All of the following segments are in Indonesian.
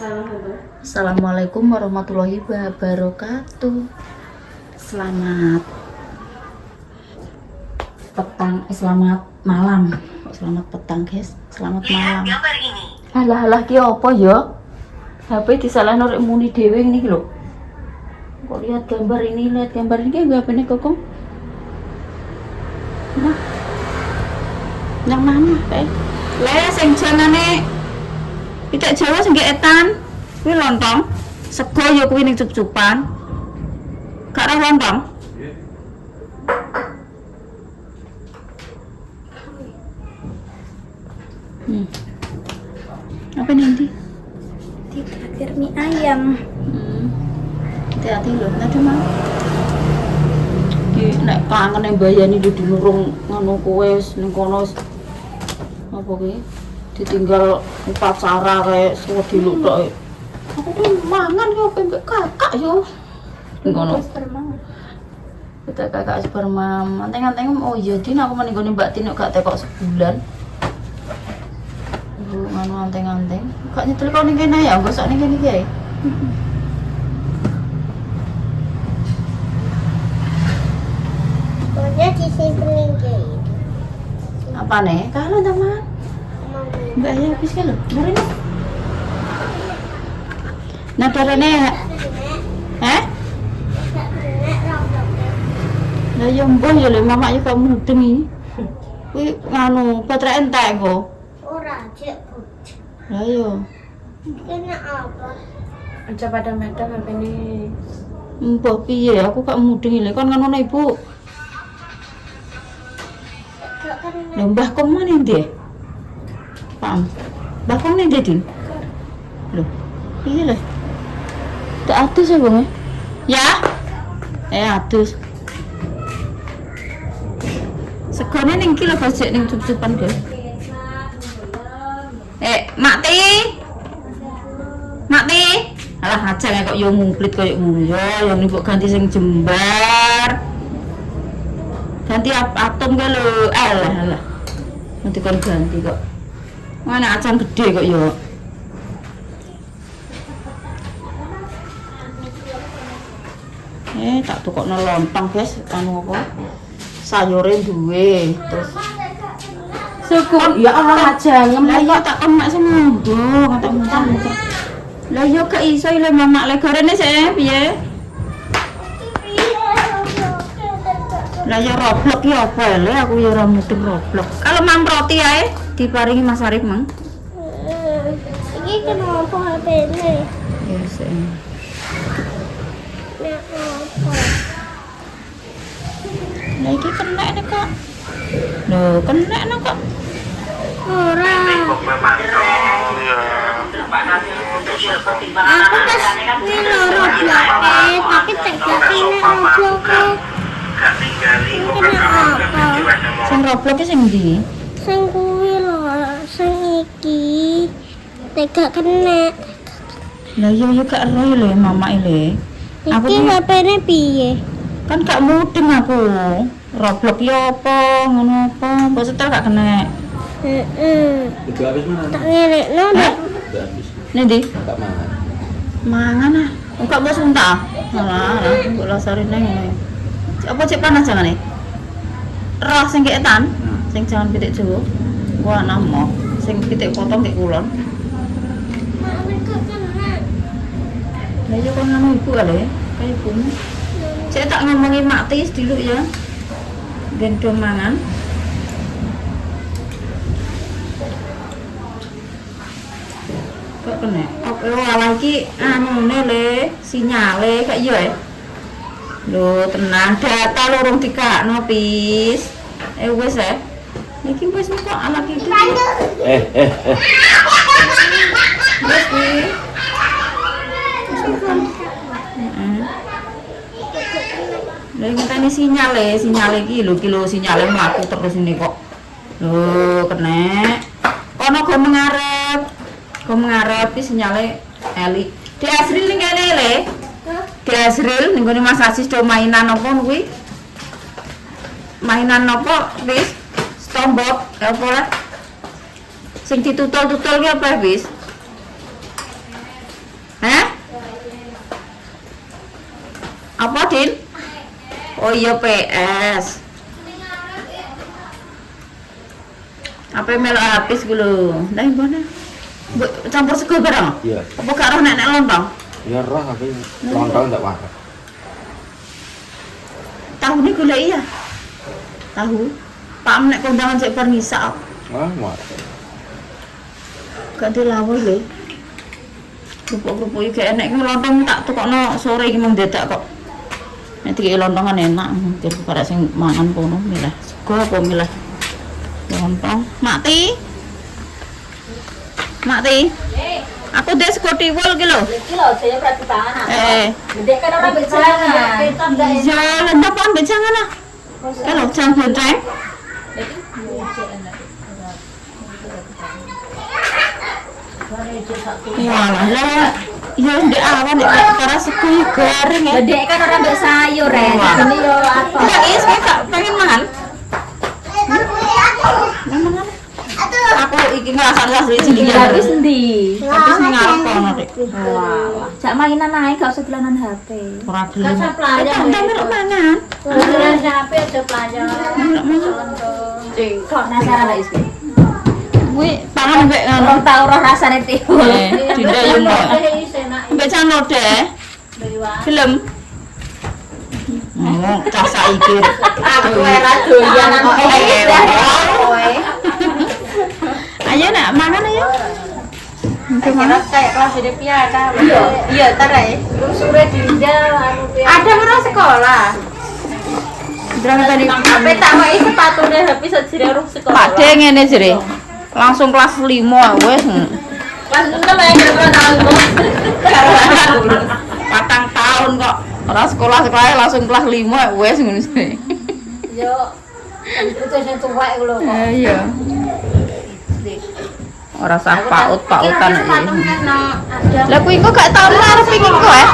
Assalamualaikum warahmatullahi wabarakatuh. Selamat petang, selamat malam. Selamat petang, guys. Selamat malam. Alah ki apa ya? HP disalahno rek muni dhewe ngene iki lho. Kok lihat gambar ini HP ini Kokong. Nah. Yang mana, Le sing janane tidak Jawa sing etan. Kuwi lontong, sego ya kuwi ning cup-cupan. Gak ra lontong. Apa nanti? Traktir mie ayam. Hati-hati lho, nanti mah. Ki nek kangen yang bayani di nurung ngono kowe wis ning kono apa kuwi? Ditinggal upacara kayak wedi lu tok. Aku tuh mangan yo pempek kakak yo. Ngono. Kita kakak sperma. Anteng-anteng oh iya Din aku meninggal Mbak Tin gak tekok sebulan. Nganu anteng-anteng. Gak nyetel kau ning kene ya, gosok ning kene iki. Pokoknya disimpenin kayak gitu. Apa nih? Kalau teman. Mbak ya habis kan lho. Mari nih. Nah, darane Lah yo mbah ya lho mamak yo kamu mudeng iki. Kuwi nganu baterai entek kok. Ora cek put. Lah yo. Kena apa? Aja pada madam apa ini? Mbah piye aku gak mudeng iki kon ngono Ibu. Gak kena. Lho mbah kok mana ndi? Paham. Mbah kok ndi Din? Lho. Piye lho? Tak atus ya bang ya? Atus. Segone ning iki lho bajek ning cup-cupan guys. Makti. Makti. Alah ajang kok yo ngumplit koyo ngono yo, yang mbok ganti sing jembar. Ganti atom ke lho. Alah. Nanti kon ganti kok. Mana ajang gede kok yo. Tak tukokno lontong guys, anu apa? Sayure duwe, terus Syukur ya Allah aja lah iya tak kemak sembuh, tak muntah. Lah yo gak iso le mamak le gorene sik piye? Lah yo roblok ya apa le aku yo ora mudeng roblok. Kalau mang roti ae diparingi Mas Arif mang. Ini kenapa HP ini? Ya sik. Kenapa? Lah iki kena nek kok. Lho, kena nek kok. Ora. Aku pas ini loro blok tapi tidak kena roblok. Kena apa? Sing roblok ki sing ndi? Sing kuwi lho, sing iki. Tidak kena. Lah yo gak ero le mamak le. Aku Iki HP ini piye? kan gak mudeng aku. Roblok yo apa, ngono apa, mbok setel gak kena. Itu habis mana? Tak ngerekno ndak? Udah habis. Nih di, Tak makan. mangan ah. Enggak mau suntah. Alah, mbok lasari nang ngene. Apa cek panas jangan nih? Roh sing keetan, sing jangan pitik Jawa. Gua namo, sing pitik potong kek kulon. Lah yo kon ngono ibu kali, kayak ibumu. Saya tak ngomongin Maktis dulu ya. Gendong mangan. Kok kena? Oh, ala iki anune le, sinyale kak iya ya. Lho, tenang data lorong dikakno pis. Wis ya. Iki wis kok anak iki. Wis kuwi. Lah ngenteni sinyale iki lho sinyale mlaku terus ini kok. Lho, kena. Kono go mengarep. Go mengarep iki sinyale elik. Di Asril ning kene le. Di Asril ning gone Mas Asis do mainan apa kuwi? Mainan apa wis? Stombok apa lah? Sing ditutul-tutul ki apa wis? Apa, Din? Oh iya PS. Apa melo habis gue lho. Lah mana? Campur sego bareng. Iya. Apa gak roh nek lontong? Ya roh tapi lontong enggak waras. Tahu nih gula iya. Tahu. Pak nek kondangan sik bar ngisa. Ah, waras. Gak dilawuh lho. Kerupuk-kerupuk iki enek lontong tak tukokno sore iki mung dadak kok. Nek iki lontongan enak, jadi pada sing mangan kono milih sego apa milih lontong. Mati. Aku des sego tiwul ki lho. Iki lho saya berarti pangan. Gede kan orang bejangan. Iya, lenda pon bejangan ah. Kalau jang bonceng. Walah, ya ndek awan nek perkara sego yo garing ya. Gede kan orang mbek sayur ya. Ini yo apa? Enggak is gak pengen mangan. Aku iki ngrasakno asli jenenge. Habis endi? Habis ning ngarep kono Dik. Wah, jak mainan ae gak usah dolanan HP. Ora gelem. Kan pelajar. Kan melok mangan. Dolanan HP aja pelajar. Melok mangan. Kok penasaran lho iki? Kuwi pangan mbek ngono. Orang tau roh rasane tiwul. Dinda yo mbok. Mbek cano deh. Gelem. Cah saiki. Aku ora doyan kok kowe. Ayo nak mangan ayo. Kira kayak kelas di piata. Iya, tar ae. Sore dinda anu piata. Ada orang sekolah. Drang tadi Sampai tak mau sepatune habis sajire urung sekolah. Pak De ngene jere. Langsung kelas 5 wis. Kelas 6 ya kira-kira tahun kok. Patang tahun kok. Ora sekolah-sekolah langsung kelas 5 wis ngono sih. Yo. Itu sing tuwek lho kok. Iya. Ora sah paut-pautan iki. Lah kuwi kok gak tahun ngarep iki kok ya?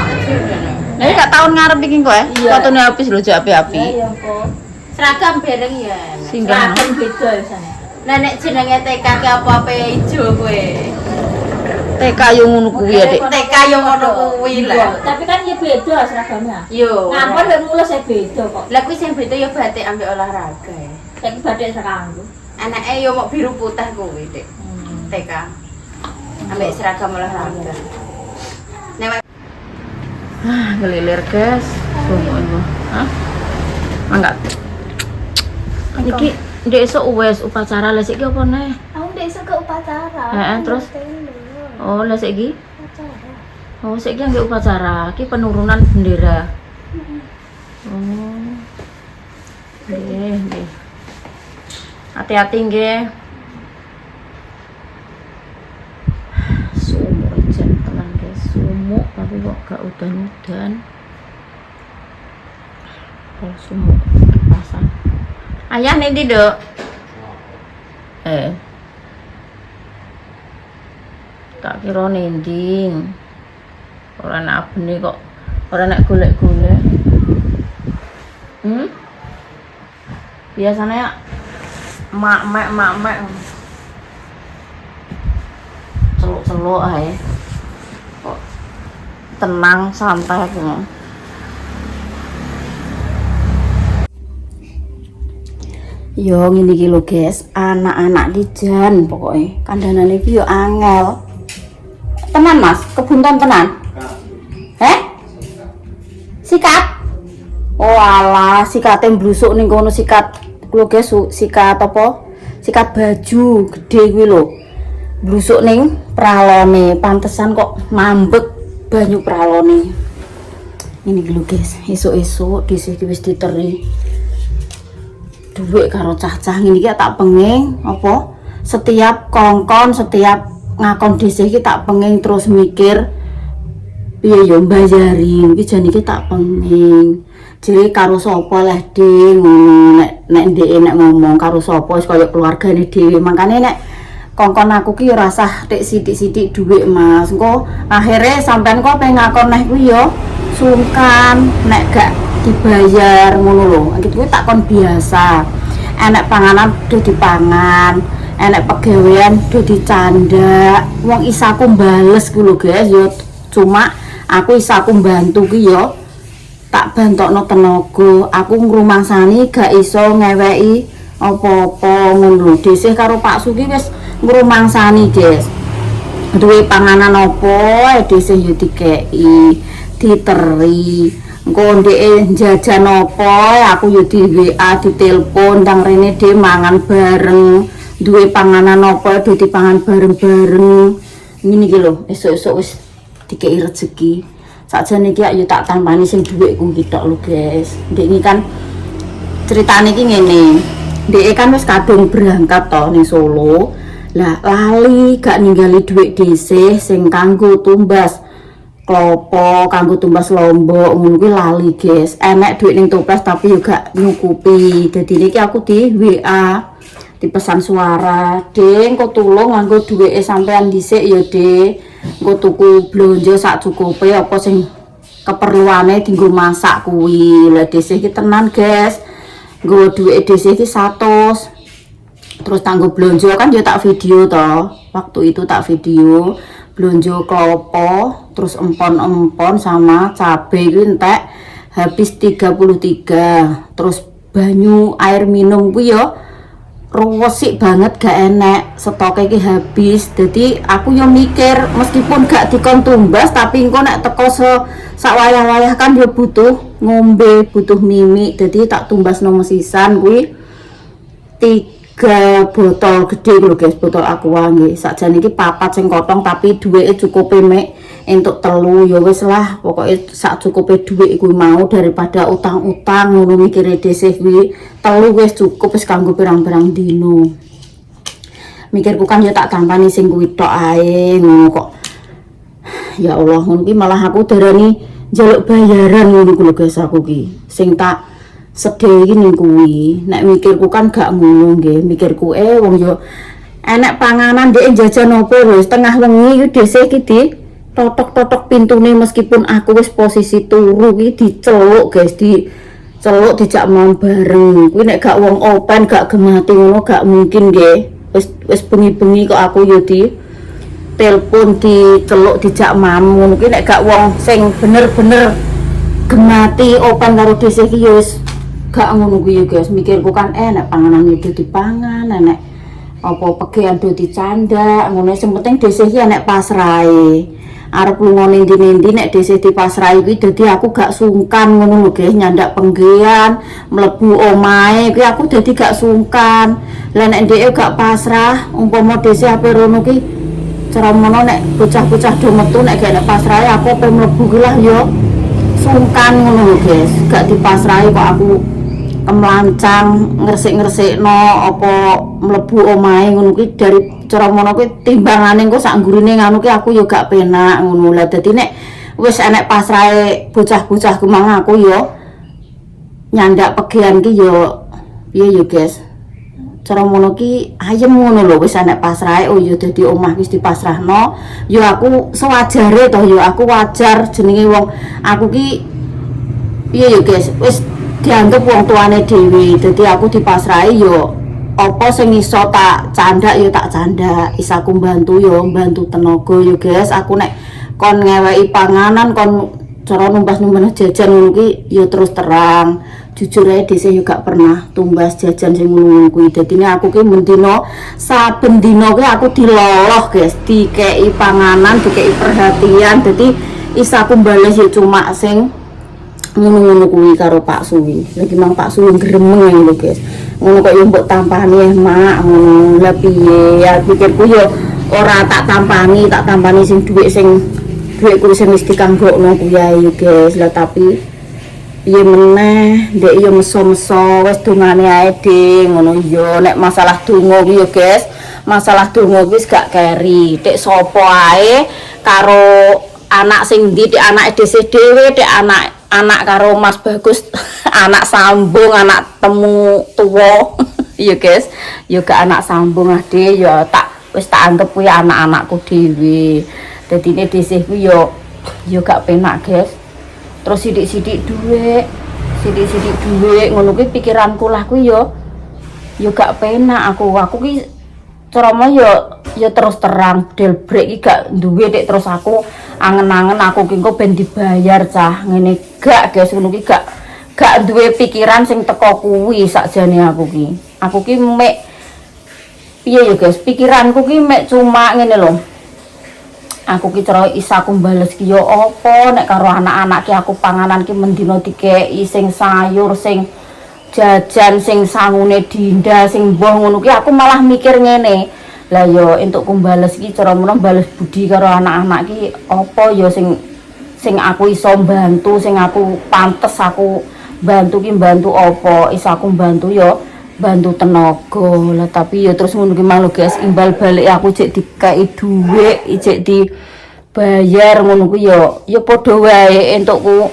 Lah gak tahun ngarep iki kok ya? Fotone habis lho jak api-api. Iya kok. Seragam bareng ya. Singgah. Seragam beda sana. Lah nek jenenge TK ki apa-apa ijo kowe. TK yo ngono kuwi ya, Dik. TK yo ngono kuwi lah. Tapi kan ya beda seragamnya. Yo. Ngapun lek mulus e beda kok. Lah kuwi sing beda ya batik ambek olahraga ya. Saiki batik seragam. Anake yo mok biru putih kuwi, Dik. TK. Ambek seragam olahraga. Nek Ngelilir, guys. Tunggu. Hah? Enggak. Iki ndek esuk wis upacara lah sik ki apa neh? aku ndek iso ke upacara. Heeh, terus? Oh, lah sik ki? Oh, sik ki nggih upacara. Ki penurunan bendera. Oh. Nggih. Hati-hati nggih. Sumuk jan tenan guys, sumuk tapi kok gak udan-udan. Oh, sumuk pasang. Ayah nih ndi, Dok? Tak kira nending. Ora nak abene kok. Ora nak golek-golek. Biasanya mak-mek celuk-celuk ae. Kok tenang santai aku. Yo ngene iki lho guys, anak-anak ki jan pokoke. Kandhanane iki yo angel. Tenan Mas, kebunton tenan. Sikat. Oh alah, sikate mblusuk ning kono sikat. Lho guys, sikat apa? Sikat baju gede kuwi lho. Mblusuk ning pralone, pantesan kok mambek banyu pralone. Ini lho guys, esuk-esuk dhisik wis diteri. Duit karo cah-cah ngene iki tak penging apa? Setiap kongkon, setiap ngakon dhisik iki tak penging terus mikir piye yo mbayari iki jan iki tak penging. Jere karo sapa lah Ding ngono nek ndeke nek ngomong karo sapa wis kaya keluargane dhewe. Makane nek kongkon aku ki ora usah tek sithik-sithik dhuwit Mas. Engko akhire sampean kok pengen ngakon neh kuwi yo sungkan nek gak dibayar ngono lho. Iki kuwi tak kon biasa. Enek panganan do dipangan, enek pegawean do dicandak. Wong isaku mbales ku lho guys yo. Cuma aku isaku mbantu ki yo tak bantokno tenaga. Aku ngrumangsani gak iso ngeweki apa-apa ngono. Dhisik karo Pak Suki wis ngrumangsani, guys. Duwe panganan apa dhisik yo dikeki, diteri. Engko ndeke jajan apa aku yo di WA, ditelepon ndang rene dhe mangan bareng. Duwe panganan apa do dipangan bareng-bareng. Ngene iki lho, esuk-esuk wis dikeki rezeki. Sakjane iki yo tak tampani sing dhuwitku iki tok lho, guys. Ndek iki kan ceritane iki ngene. Ndeke kan wis kadung berangkat to ning Solo. Lah lali gak ninggali dhuwit dhisik sing kanggo tumbas klopo, kanggo tumbas lombok ngono kuwi lali, guys. Enek dhuwit ning toples tapi yo gak nyukupi. Dadi niki aku di WA, di pesan suara, "Ding, kok tulung nganggo dhuwite sampean dhisik ya, Dik. Engko tuku blonjo sak cukupe apa sing keperluane dienggo masak kuwi." Lah dhisik iki tenan, guys. Nggo dhuwite dhisik iki 100. Terus tanggo blonjo kan ya tak video toh. Waktu itu tak video blonjo klopo, terus empon-empon sama cabai kuwi entek habis 33. Terus banyu air minum kuwi ya ruwesik banget gak enek, stoke iki habis. Jadi aku yo mikir meskipun gak dikon tumbas tapi engko nek teko sak wayah-wayah kan yo butuh ngombe, butuh mimik. Jadi tak tumbasno mesisan kuwi 3 botol gede lho, guys, botol aqua nggih. Sakjane iki 4 sing kotong tapi duwike cukupe mek entuk 3 ya wis lah, pokoke sak cukupe dhuwit kuwi mau daripada utang-utang ngono mikire dhisik kuwi 3 wis cukup wis kanggo pirang-pirang dino. Mikirku kan ya tak tampani sing kuwi tok ae ngono kok. Ya Allah, ngono ki malah aku darani njaluk bayaran ngono ku lho, guys, aku ki. Sing tak sedih iki ning kuwi. Nek mikirku kan gak ngono nggih. Mikirku wong yo enek panganan dhek jajan opo lho, setengah wengi iki dhisik iki di totok-totok pintune meskipun aku wis posisi turu iki diceluk, guys, diceluk dijak mau bareng. Kuwi nek gak wong open gak gemati ngono gak mungkin nggih. Wis bengi-bengi kok aku yo di telepon diceluk dijak mam ngono kuwi nek gak wong sing bener-bener gemati open karo dhisik iki yo wis gak ngono kuwi, guys. Mikirku kan nek panganan itu dipangan, nek apa pegean do dicandak ngono, sing penting dhisik iki nek pasrahe. Arep lunga ning ndi-ndi nek dhisik dipasrahi kuwi dadi aku gak sungkan ngono lho, guys, nyandak penggean, mlebu omahe kuwi aku dadi gak sungkan. Lah nek ndeke gak pasrah, umpama dhisik ape rono ki cara mono nek bocah-bocah do metu nek gak pasrahe aku ape mlebu ki lah yo sungkan ngono lho, guys. Gak dipasrahi kok aku kemlancang ngresik-ngresikno apa mlebu omahe ngono ki dari cara mono kuwi timbangane engko sak nggurine ngono ki aku yo gak penak ngono. Lah dadi nek wis enek pasrahe bocah-bocah kemang aku yo nyandak pegean ki yo piye yo, guys. Cara mono ki ayem ngono lho, wis enek pasrahe oh yo dadi omah wis dipasrahno. Yo aku sewajare toh, yo aku wajar jenenge wong aku ki piye yo, guys, wis dianggap wong tuane dhewe. Dadi aku dipasrahi yo apa sing iso tak candak yo tak candak, isa aku mbantu yo mbantu tenaga yo, guys. Aku nek kon ngeweki panganan kon cara numbas-numbas jajan ngono ki yo terus terang jujur ae dhisik yo gak pernah tumbas jajan sing ngono kuwi. Dadi aku ki mendino saben dina ki aku diloloh, guys, dikeki panganan, dikeki perhatian. Dadi isa aku bales yo cuma sing ngono-ngono kuwi karo Pak Suwi. Lagi mang Pak Suwi gremeng lho, guys. Ngono kok yo mbok tampani mak ngono. Lah piye ya pikirku yo ora tak tampani sing dhuwitku sing wis dikanggokno kuwi ae, guys. Lah tapi piye meneh ndek yo meso-meso wis dongane ae ding ngono yo. Nek masalah donga kuwi yo, guys, masalah donga wis gak keri. Tek sapa ae karo anak sing ndi, tek anake dhewe, tek anak karo Mas Bagus, anak sambung, anak temu tuwa. Iya, guys. Yo gak anak sambung ade yo tak wis tak anggap kuwi anak-anakku dhewe. Dadine dhisik kuwi yo gak penak, guys. Terus sithik-sithik dhuwit ngono kuwi pikiranku lah kuwi yo gak penak aku ki cara yo ya terus terang delbrek iki gak duwe Dik, terus aku angen-angen aku ki engko ben dibayar cah ngene gak guys ngono ki gak duwe pikiran sing teko kuwi sakjane aku ki mek piye ya guys pikiranku ki mek cuma ngene lho aku ki cara isaku bales ki yo apa nek karo anak-anak ki aku panganan ki mendina dikeki sing sayur sing jajan sing sangune dinda sing mbuh ngono ki aku malah mikir ngene lah yo entuk kumbales ki cara menawa bales budi karo anak-anak ki apa yo sing aku iso bantu sing aku pantes aku bantu ki bantu apa iso aku bantu yo bantu tenaga lah tapi ya terus ngono ki mang lho guys imbal balik aku cek dikai dhuwit cek dibayar ngono ku ya padha wae entukku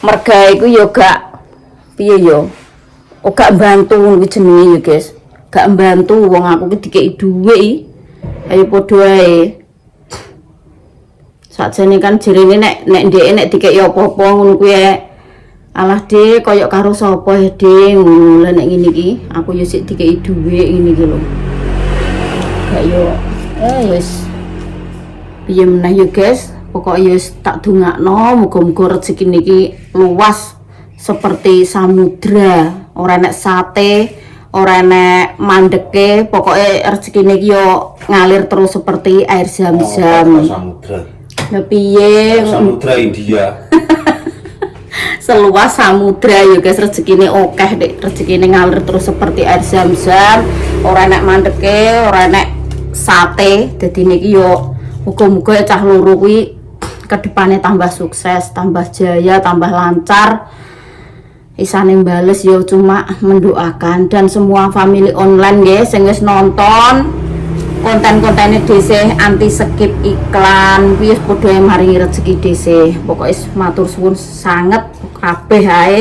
mergae ku ya gak piye yo gak bantu ngono ki jenenge ya guys gak bantu wong aku ki dikei dhuwit ayo padha wae sakjane kan jerene nek ndeke nek dikei apa-apa ngono kuwi alah Dik koyok karo sapa Dik ngono lah nek ngene iki aku yo sik dikeki dhuwit ngene iki lho gak yo wis piye meneh yo guys pokoke yo tak dongakno muga-muga rezeki niki luas seperti samudra ora nek sate ora nek mandeke pokoke rezeki niki yo ngalir terus seperti air zam-zam samudra lha piye samudra India seluas samudra ya guys rezekine akeh Dik rezekine ngalir terus seperti air zam-zam ora enek mandeke ora enek sate dadi niki yo muga-muga cah loro kuwi kedepane tambah sukses tambah jaya tambah lancar isane bales yo cuma mendoakan dan semua family online guys sing wis nonton konten-kontennya DC anti skip iklan wis padha maringi rezeki DC pokoke matur suwun sanget kabeh ae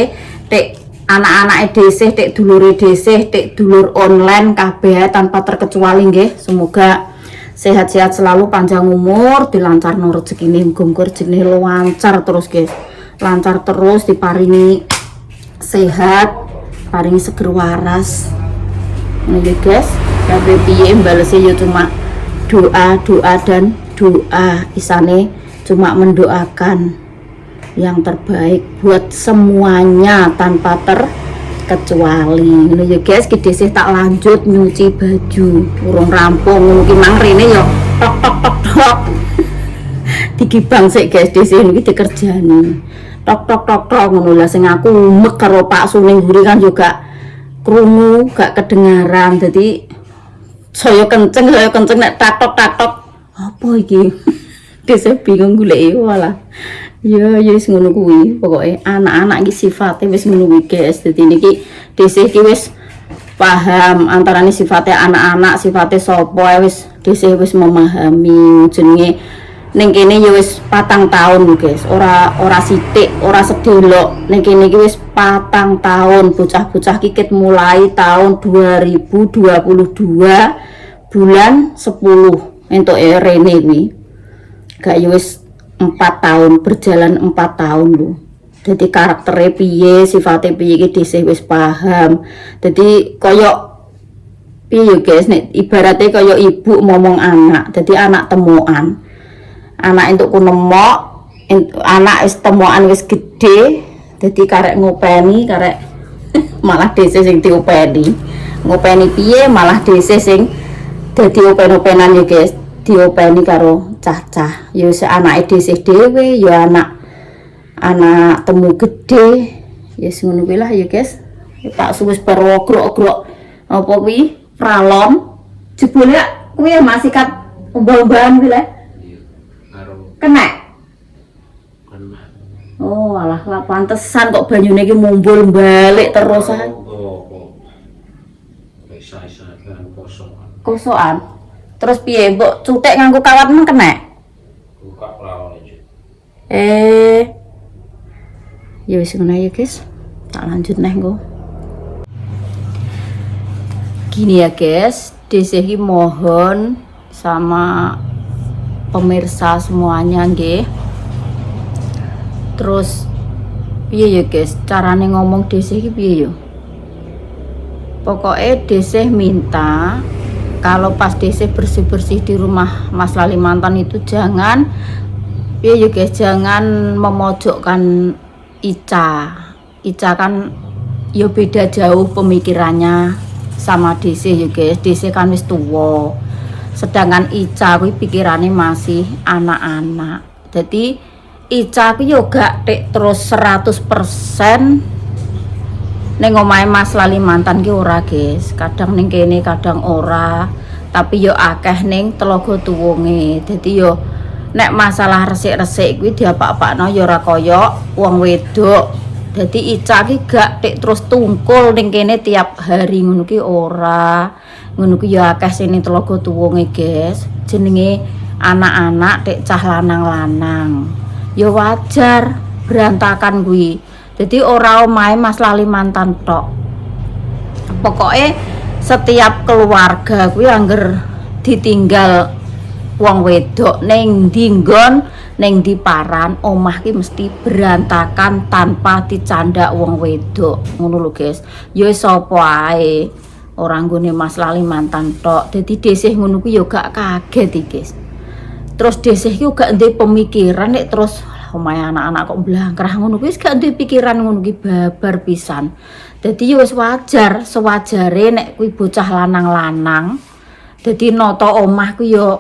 tek anak-anake DC tek dulure DC tek dulur online kabeh tanpa terkecuali nggih semoga sehat-sehat selalu panjang umur dilancarno rezekine muga-muga rezekine lancar terus guys lancar terus diparingi sehat paringi seger waras ngono guys tapi piye balesnya ya cuma doa dan doa isane cuma mendoakan yang terbaik buat semuanya tanpa terkecuali ngono ya guys ki dhisik tak lanjut nyuci baju urung rampung ngono ki mang rene ya tok digibang sik guys dhisik niki dikerjani tok ngono lah sing aku umek karo Pak Suning Guri kan juga krungu gak kedengaran jadi saya kenceng nek tatok apa iki desa bingung goleki walah ya wis ngono kuwi pokoke anak-anak iki sifate wis ngono kuwi guys dadi niki desa iki wis paham antarane sifate anak-anak sifate sapa wis desa wis memahami jenenge ning kene ya wis 4 tahun guys ora sithik ora sedelok ning kene iki wis 4 tahun bocah-bocah kikit mulai tahun 2022 bulan 10 entuk rene kuwi gak ya wis 4 tahun berjalan 4 tahun lho dadi karaktere piye sifate piye iki dhisik wis paham dadi koyo piye guys nek ibarate koyo ibu ngomong anak dadi anak temuan anak entukku nemok anak wis temuan wis gede dadi karek ngopeni karek malah dhisik sing diopeni ngopeni piye malah dhisik sing dadi open-openan ya guys diopeni karo cah-cah ya se anake dhisik dhewe ya anak temu gede ya ngono kuwi lah ya guys Pak Suwis baru grok-grok apa kuwi pralon jebule kuwi ya masih kat umbah-umbahan kuwi lho kena oh alah lah pantesan kok banyune iki mumbul balik terus ah kosokan terus piye mbok cutek nganggo kawat men kena buka pralon iki ya wis ngono ya guys tak lanjut neh engko gini ya guys dhisik mohon sama pemirsa semuanya nggih terus piye ya guys carane ngomong dhisik iki piye yo pokoke dhisik minta kalau pas DC bersih-bersih di rumah Mas Lalimantan itu jangan ya guys, jangan memojokkan Ica kan ya beda jauh pemikirannya sama DC ya guys. DC kan wis tuwa, sedangkan Ica kuwi pikirannya masih anak-anak. Jadi Ica kuwi yo gak tek terus 100% ning omahe Mas Lalimantan ki ora guys, kadang ning kene kadang ora, tapi yo akeh ning Telaga Tuwunge. Dadi yo nek masalah resik-resik kuwi diapak-apakno yo ora kaya wong wedok. Dadi Ica ki gak tek terus tungkul ning kene tiap hari ngono ki ora. Ngono ki yo akeh sing ning Telaga Tuwunge guys, jenenge anak-anak tek cah lanang-lanang. Yo wajar berantakan kuwi. Jadi ora omahe Mas Lalimantan tok. Pokoknya setiap keluarga kuwi angger ditinggal wong wedok ning ndi nggon ning ndi paran, omah ki mesti berantakan tanpa dicandak wong wedok. Ngono lho guys. Ya sapa ae ora nggone Mas Lalimantan tok. Dadi desih ngono kuwi ya gak kaget iki guys. Terus desih ki gak ndek pemikiran nek terus omahe anak-anak kok blangkrah ngono kuwi gak duwe pikiran ngono ki babar pisan. Dadi ya wis wajar, sewajare nek kuwi bocah lanang-lanang. Dadi nata omah kuwi ya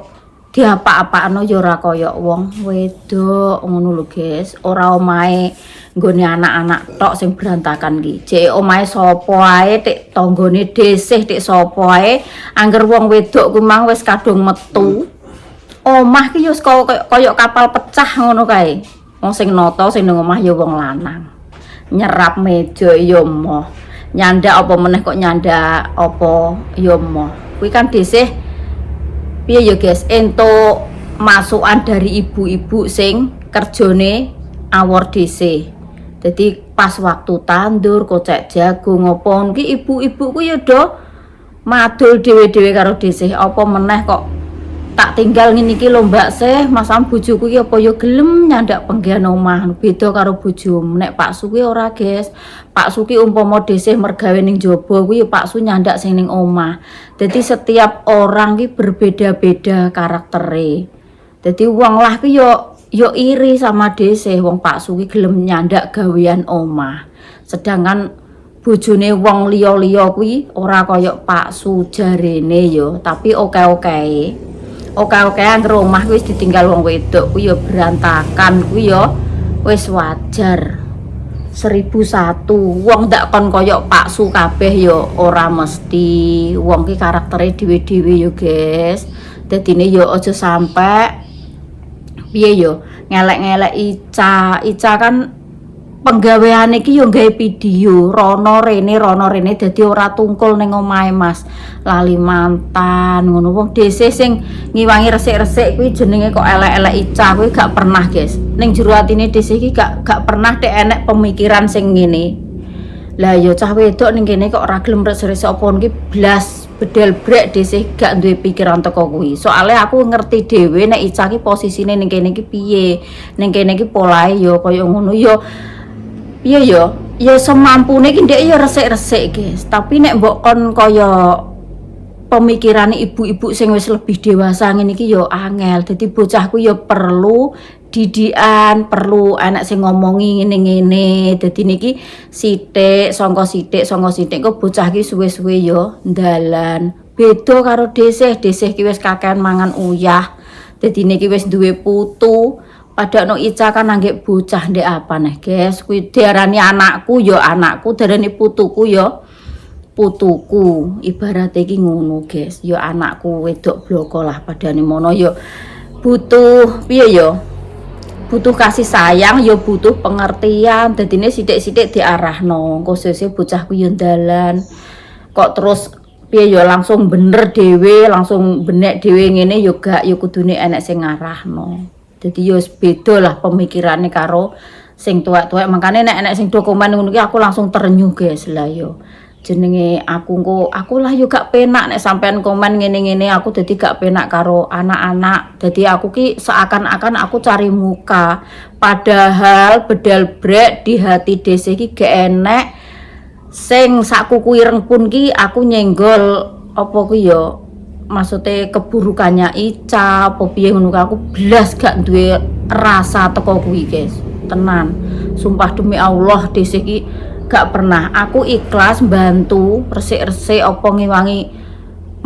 diapak-apakno ya ora kaya wong wedok ngono lho guys. Ora omahe nggone anak-anak tok sing berantakan ki. Jek omahe sapa ae tek tanggane desih tek sapa ae angger wong wedok kuwi mang wis kadung metu. Omah ki ya kaya kapal pecah ngono kae. Wong sing nata sing nang omah ya wong lanang. Nyerap meja ya moh. Nyandak apa meneh kok nyandak apa ya moh. Kuwi kan desih piye ya guys, entuk masukan dari ibu-ibu sing kerjane awor DC. Jadi pas waktu tandur kocek jagung apa ki ibu-ibu ku ya do madul dhewe-dhewe karo DC. Apa meneh kok tak tinggal ngene iki lho Mbak Seh, masam bojoku iki apa ya gelem nyandak penggian omah. Beda karo bojomu. Nek Pak Su kuwi ora, guys. Pak Su ki umpama dhisik mergawe ning jaba kuwi Pak Su nyandak sing ning omah. Jadi setiap orang ki berbeda-beda karaktere. Jadi wong lah ki yo iri sama dhisik wong Pak Su ki gelem nyandak gawean omah. Sedangkan bojone wong liya-liya kuwi ora kaya Pak Su jarene yo, tapi oke-oke. Oke-oke anggere omah kuwi wis ditinggal wong wedok kuwi ya berantakan kuwi ya wis wajar. 1001 wong ndak kon kaya Pak Su kabeh ya ora mesti. Wong ki karaktere dhewe-dhewe ya guys. Dadine ya aja sampe piye ya ngelek-ngelek Ica kan penggaweane iki yo gawe video rono rene dadi ora tungkul ning omahe Mas Lalimantan ngono. Wong dhisik sing ngiwangi resik-resik kuwi jenenge kok elek-elek Ica kuwi gak pernah guys. Ning jero atine dhisik iki gak pernah tek enek pemikiran sing ngene. Lah yo cah wedok ning kene kok ora gelem resik-resik apa iki blas bedel brek dhisik gak duwe pikiran teko kuwi. Soale aku ngerti dhewe nek Ica ki posisine ning kene iki piye. Ning kene iki polahe yo kaya ngono yo. Iya ya semampune ki ndek ya resik-resik guys. Tapi nek mbok kon kaya pemikirane ibu-ibu sing wis lebih dewasa ngene iki ya angel. Dadi bocahku ya perlu didikan, perlu anak sing ngomongi ngene-ngene. Dadi niki sithik sangka sithik kok bocah ki suwe-suwe ya ndalan. Beda karo desih ki wis kakean mangan uyah. Dadi niki wis duwe putu. Padahal Ica kan anggek bocah ndek apa nih guys, kuwi diarani anakku ya anakku, diarani putuku ya putuku. Ibarat iki ngono guys, ya anakku wedok bloko lah padane mono ya butuh piye ya? Butuh kasih sayang ya butuh pengertian. Dadine sithik-sithik diarahno. Khususnya bocahku ya ndalan. Kok terus piye ya langsung bener dhewe, langsung benek dhewe ngene ya gak ya kudune enek sing ngarahno. Jadi yo beda lah pemikirannya karo sing tuwek-tuwek. Makanya nek sing dokumen ngono ki aku langsung terenyuh guys lah yo. Jenenge aku lah yo gak penak nek sampean komen ngene-ngene aku dadi gak penak karo anak-anak. Dadi aku ki seakan-akan aku cari muka. Padahal bedal brek di hati dese ki gak enek sing sak kuku ireng pun ki aku nyenggol apa ku yo maksudnya keburukannya Ica apa piye ngono aku blas gak duwe rasa teko kuwi guys, tenan sumpah demi Allah dhisik iki gak pernah aku ikhlas bantu resik-resik apa ngiwangi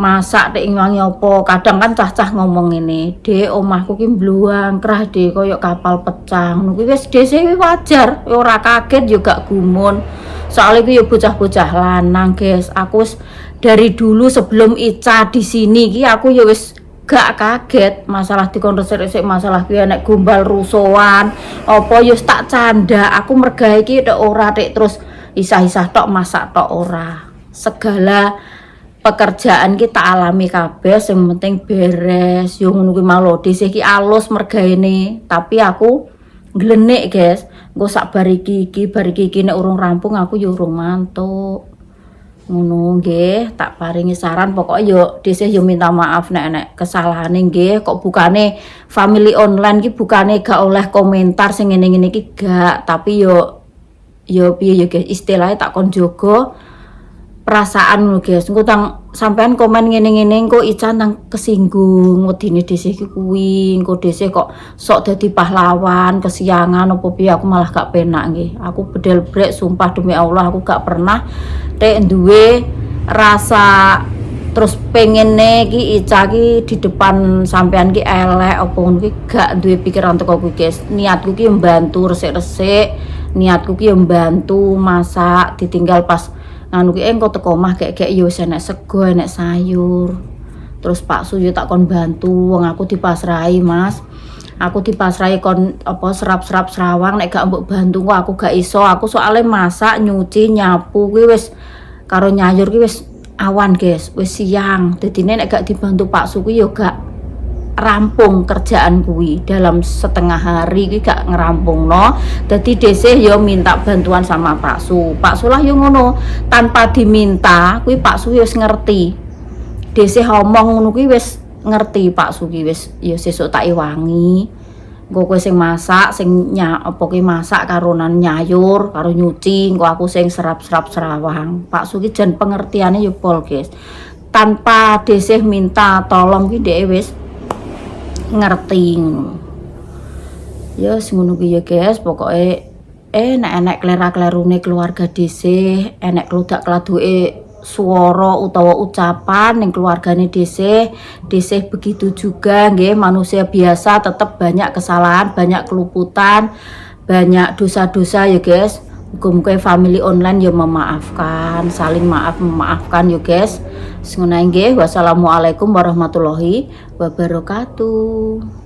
masak tek ngiwangi apa. Kadang kan cah-cah ngomong ngene, "Dek, omahku ki mbluwang krah Dek, koyo kapal pecah." Ngono kuwi wis dhisik wajar, ora kaget yo gak gumun. Soalnya ku yo bocah-bocah lanang guys. Aku dari dulu sebelum Ica di sini ki aku ya wis gak kaget masalah dikon resik-resik, masalah ki nek gombal rusuhan apa ya tak canda. Aku mergawe ki tok ora tek terus isah-isah tok masak tok ora. Segala pekerjaan kita alami kabeh, sing penting beres yo ngono kuwi mau lho. Dhisik ki alus mergaene, tapi aku glenik guys. Engko sak bar iki nek urung rampung aku yo urung mantuk. Ngono nggih, tak paringi saran pokoknya yo dhisik yo minta maaf nek kesalahane nggih. Kok bukane family online ki bukane gak oleh komentar sing ngene-ngene iki gak, tapi yo piye yo guys, istilahnya tak kon jogo perasaan lho guys. Engko tang sampean komen ngene-ngene engko Ica nang kesinggung wedine dhisik iki kuwi, engko dhisik kok sok dadi pahlawan kesiangan apa piye, aku malah gak penak nggih. Aku bedel brek sumpah demi Allah aku gak pernah tek duwe rasa terus pengene ki Ica ki di depan sampean ki elek apa ngono ki, gak duwe pikiran teko kuwi guys. Niatku ki mbantu resik-resik, niatku ki mbantu masak, ditinggal pas nganu ki engko teko omah gek-gek yo enek sego, enek sayur. Terus Pak Suyo tak kon bantu, wong aku dipasrahi Mas. Aku dipasrahi kon apa serap-serap serawang, nek gak mbok bantu kok aku gak iso. Aku soalnya masak, nyuci, nyapu kuwi wis karo nyayur ki wis awan guys, wis siang. Dadine nek gak dibantu Pak Su kuwi yo gak rampung kerjaan kuwi dalam setengah hari ki gak ngerampungno. Dadi dhisik yo minta bantuan sama Pak Su. Pak Su lah yo ngono, tanpa diminta kuwi Pak Su wis ngerti. Dhisik ngomong ngono kuwi wis ngerti Pak Su ki wis yo sesuk tak iwangi. Engko kowe sing masak, sing apa ki masak karonan nyayur, karo nyuci, engko aku sing serap-serap serawang. Pak Su ki jan pengertiane yo pol guys. Tanpa dhisik minta tolong ki dhek wis ngerti ngono. Ya ngono ki ya guys, pokoke nek enek klera-klerune keluarga dhisik, enek klodak-kladuke swara utawa ucapan ning keluargane dhisik begitu juga nggih, manusia biasa tetap banyak kesalahan, banyak keluputan, banyak dosa-dosa ya guys. Muga-muga family online ya memaafkan, saling memaafkan ya guys. Ngono nggih. Wassalamualaikum warahmatullahi wabarakatuh.